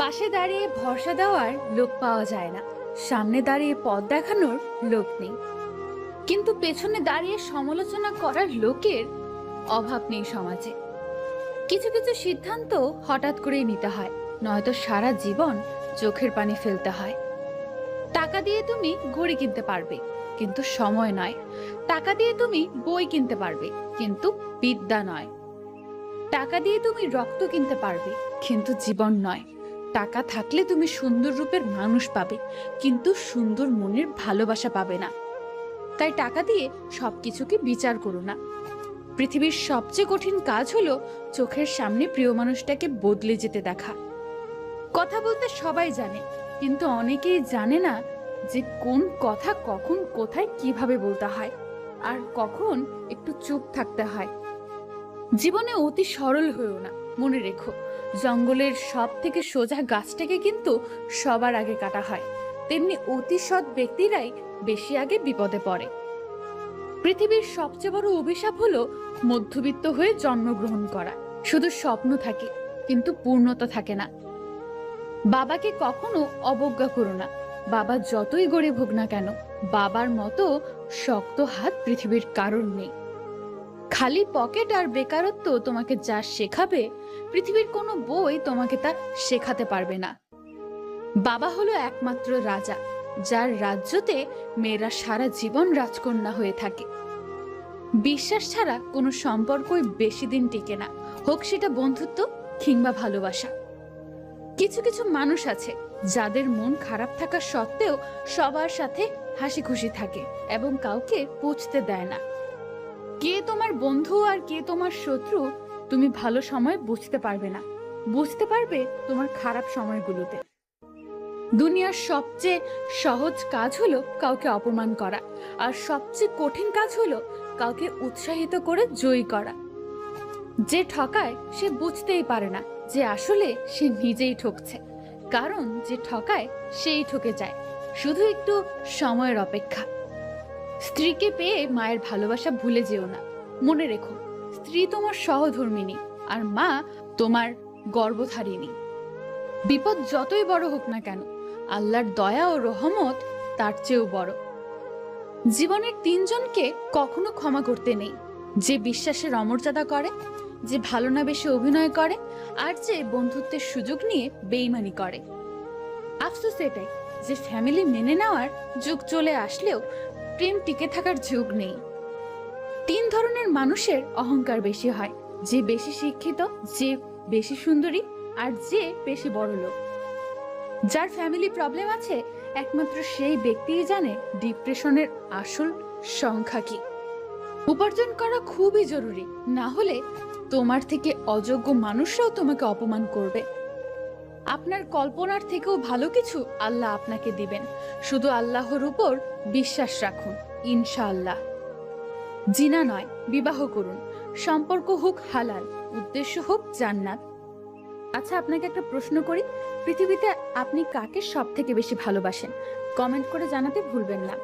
পাশে দাঁড়িয়ে ভরসা দেওয়ার লোক পাওয়া যায় না, সামনে দাঁড়িয়ে পথ দেখানোর লোক নেই, কিন্তু পেছনে দাঁড়িয়ে সমালোচনা করার লোকের অভাব নেই সমাজে। কিছু কিছু সিদ্ধান্ত হঠাৎ করেই নিতে হয়, নয়তো সারা জীবন চোখের পানি ফেলতে হয়। টাকা দিয়ে তুমি ঘড়ি কিনতে পারবে, কিন্তু সময় নয়। টাকা দিয়ে তুমি বই কিনতে পারবে, কিন্তু বিদ্যা নয়। টাকা দিয়ে তুমি রক্ত কিনতে পারবে, কিন্তু জীবন নয়। টাকা থাকলে তুমি সুন্দর রূপের মানুষ পাবে, কিন্তু সুন্দর মনের ভালোবাসা পাবে না। তাই টাকা দিয়ে সবকিছুকে বিচার করো না। পৃথিবীর সবচেয়ে কঠিন কাজ হলো চোখের সামনে প্রিয় মানুষটাকে বদলে যেতে দেখা। কথা বলতে সবাই জানে, কিন্তু অনেকেই জানে না যে কোন কথা কখন কোথায় কিভাবে বলতে হয়, আর কখন একটু চুপ থাকতে হয়। জীবনে অতি সরল হয়েও না। মনে রেখো, জঙ্গলের সব থেকে সোজা গাছটাকে কিন্তু সবার আগে কাটা হয়, তেমনি অতি সৎ ব্যক্তিরাই বেশি আগে বিপদে পড়ে। পৃথিবীর সবচেয়ে বড় অভিশাপ হলো মধ্যবিত্ত হয়ে জন্মগ্রহণ করা। শুধু স্বপ্ন থাকে, কিন্তু পূর্ণতা থাকে না। বাবাকে কখনো অবজ্ঞা করো না। বাবা যতই গরিব হোক না কেন, বাবার মতো শক্ত হাত পৃথিবীর কারোর নেই। খালি পকেট আর বেকারত্ব তোমাকে যা শেখাবে, পৃথিবীর কোনো বই তোমাকে তা শেখাতে পারবে না। বাবা হলো একমাত্র রাজা, যার রাজ্যতে মেয়েরা সারা জীবন রাজকন্যা হয়ে থাকে। বিশ্বাস ছাড়া কোনো সম্পর্কই বেশি দিন টিকে না, হোক সেটা বন্ধুত্ব কিংবা ভালোবাসা। কিছু কিছু মানুষ আছে যাদের মন খারাপ থাকা সত্ত্বেও সবার সাথে হাসি খুশি থাকে এবং কাউকে পুছতে দেয় না। কে তোমার বন্ধু আর কে তোমার শত্রু তুমি ভালো সময় বুঝতে পারবে না, বুঝতে পারবে তোমার খারাপ সময়গুলোতে। দুনিয়ার সবচেয়ে সহজ কাজ হলো কাউকে অপমান করা, আর সবচেয়ে কঠিন কাজ হলো কাউকে উৎসাহিত করে জয়ী করা। যে ঠকায় সে বুঝতেই পারে না যে আসলে সে নিজেই ঠকছে, কারণ যে ঠকায় সেই ঠকে যায়। শুধু একটু সময়ের অপেক্ষা। স্ত্রীকে পেয়ে মায়ের ভালোবাসা ভুলে যেও না। মনে রেখো, স্ত্রী তোমার সহধর্মিণী আর মা তোমার গর্ভধারিণী। বিপদ যতই বড় হোক না কেন, আল্লাহর দয়া ও রহমত তার চেয়েও বড়। জীবনের তিনজনকে কখনো ক্ষমা করতে নেই: যে বিশ্বাসের অমর্যাদা করে, যে ভালো না বেশি অভিনয় করে, আর যে বন্ধুত্বের সুযোগ নিয়ে বেইমানি করে। আফসোস এটাই যে ফ্যামিলি মেনে নেওয়ার যুগ চলে আসলেও প্রেম টিকে থাকার যুগ নেই। তিন ধরনের মানুষের অহংকার বেশি হয়: যে বেশি শিক্ষিত, যে বেশি সুন্দরী, আর যে বেশি বড়লোক। যার ফ্যামিলি প্রবলেম আছে, একমাত্র সেই ব্যক্তিই জানে ডিপ্রেশনের আসল সংখ্যা কি। উপার্জন করা খুবই জরুরি, না হলে তোমার থেকে অযোগ্য মানুষরাও তোমাকে অপমান করবে। আপনার কল্পনার থেকেও ভালো কিছু আল্লাহ আপনাকে দিবেন। শুধু আল্লাহর উপর বিশ্বাস রাখুন, ইনশাআল্লাহ। জিনা নয়, বিবাহ করুন। সম্পর্ক হোক হালাল, উদ্দেশ্য হোক জান্নাত। আচ্ছা, আপনাকে একটা প্রশ্ন করি, পৃথিবীতে আপনি কাকে সব থেকে বেশি ভালোবাসেন? কমেন্ট করে জানাতে ভুলবেন না।